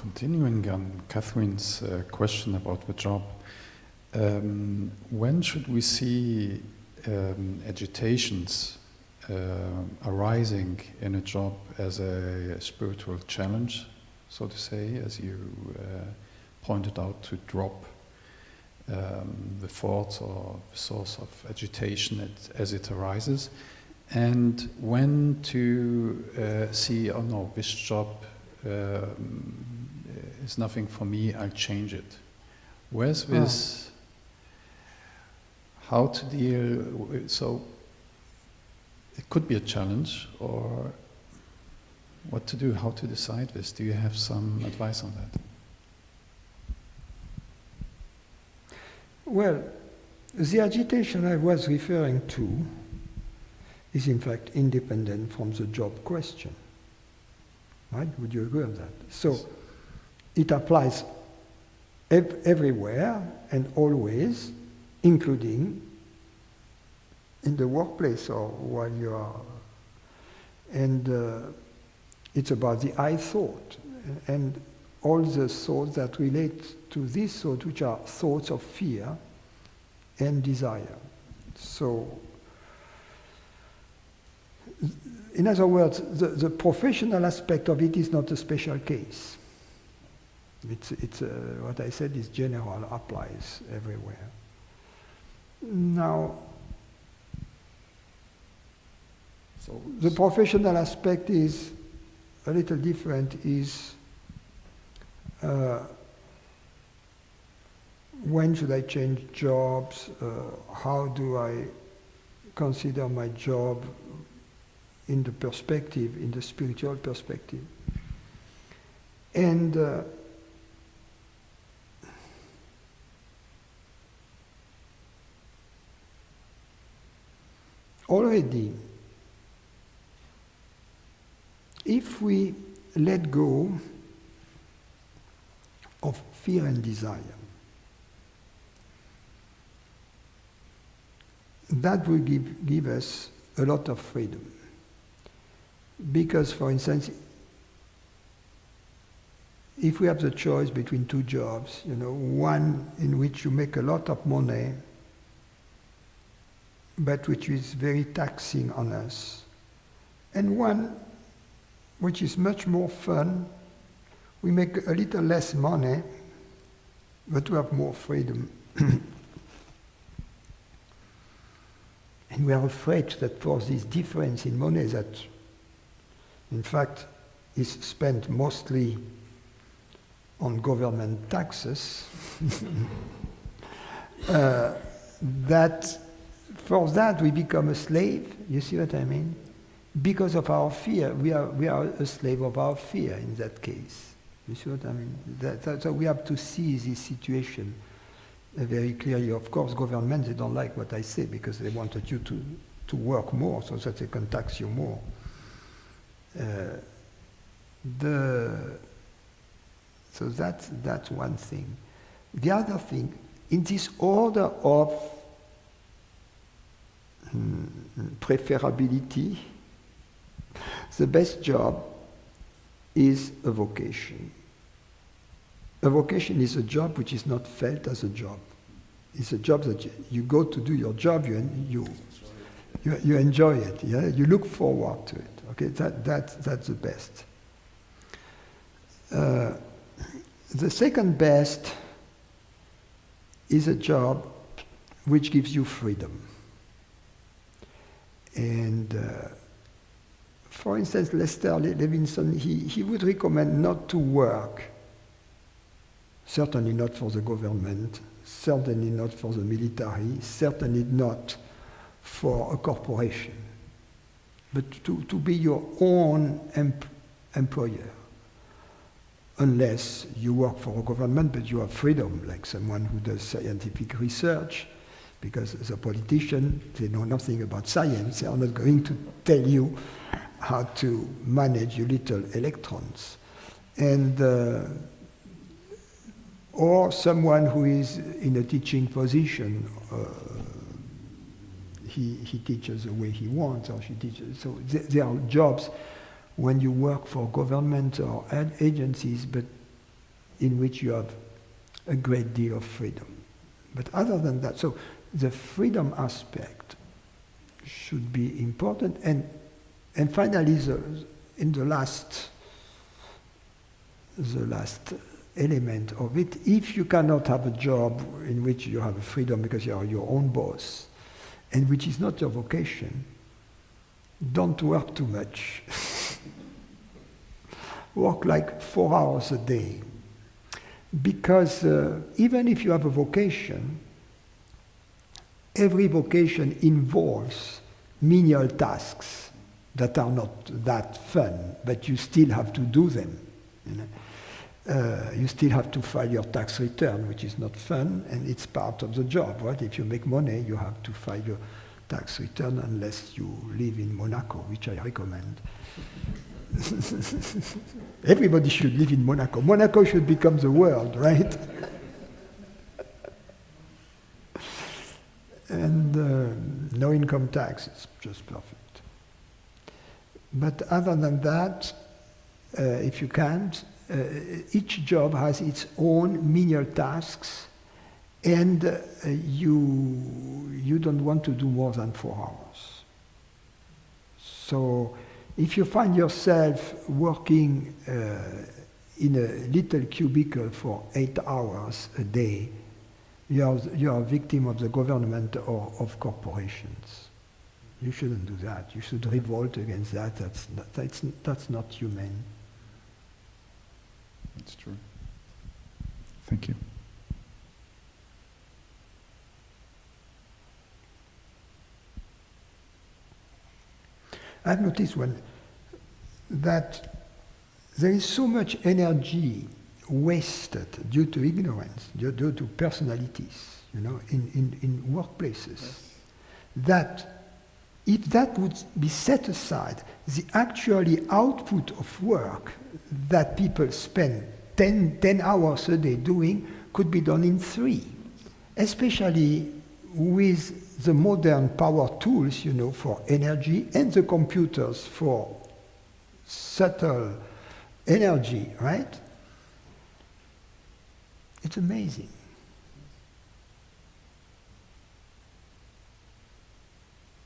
continuing on Catherine's question about the job, when should we see agitations arising in a job as a spiritual challenge, so to say, as you pointed out, to drop the thoughts or the source of agitation as it arises, and when to see, oh no, this job is nothing for me, I'll change it. Where's this, how to deal with, so it could be a challenge, or what to do, how to decide this? Do you have some advice on that? Well, the agitation I was referring to is in fact independent from the job question. Right? Would you agree on that? So it applies everywhere and always, including in the workplace or while you are. And it's about the I thought and all the thoughts that relate to this thought, which are thoughts of fear and desire. So, in other words, the professional aspect of it is not a special case. It's what I said is general, applies everywhere. Now, so the professional aspect is a little different, is when should I change jobs? How do I consider my job in the perspective, in the spiritual perspective? And already, if we let go of fear and desire, that will give us a lot of freedom. Because, for instance, if we have the choice between two jobs, one in which you make a lot of money, but which is very taxing on us, and one which is much more fun, we make a little less money, but we have more freedom. And we are afraid that for this difference in money that, in fact, is spent mostly on government taxes, that for that we become a slave. You see what I mean? Because of our fear, we are a slave of our fear in that case. You see what I mean? So we have to see this situation very clearly. Of course, governments, they don't like what I say because they wanted you to work more so that they can tax you more. So that's one thing. The other thing, in this order of preferability, the best job is a vocation. A vocation is a job which is not felt as a job. It's a job that you go to do your job, you enjoy it, yeah? You look forward to it. Okay, that's the best. The second best is a job which gives you freedom. And for instance, Lester Levinson, he would recommend not to work, certainly not for the government, certainly not for the military, certainly not for a corporation, but to be your own employer. Unless you work for a government, but you have freedom, like someone who does scientific research, because as a politician, they know nothing about science. They are not going to tell you how to manage your little electrons. And or someone who is in a teaching position, he teaches the way he wants, or she teaches. So there are jobs when you work for government or agencies, but in which you have a great deal of freedom. But other than that, so the freedom aspect should be important. And finally, in the last element of it, if you cannot have a job in which you have freedom because you are your own boss, and which is not your vocation, don't work too much. Work like 4 hours a day. Because even if you have a vocation, every vocation involves menial tasks that are not that fun, but you still have to do them. You know? You still have to file your tax return, which is not fun, and it's part of the job, right? If you make money, you have to file your tax return unless you live in Monaco, which I recommend. Everybody should live in Monaco. Monaco should become the world, right? And no income tax, it's just perfect. But other than that, if you can't, each job has its own menial tasks, and you don't want to do more than 4 hours. So if you find yourself working in a little cubicle for 8 hours a day, you are a victim of the government or of corporations. You shouldn't do that. You should revolt against that. That's not humane. That's true. Thank you. I've noticed that there is so much energy wasted due to ignorance, due to personalities, you know, in workplaces, yes, that if that would be set aside, the actually output of work that people spend 10 hours a day doing could be done in 3, especially with the modern power tools, you know, for energy, and the computers for subtle energy, right? It's amazing.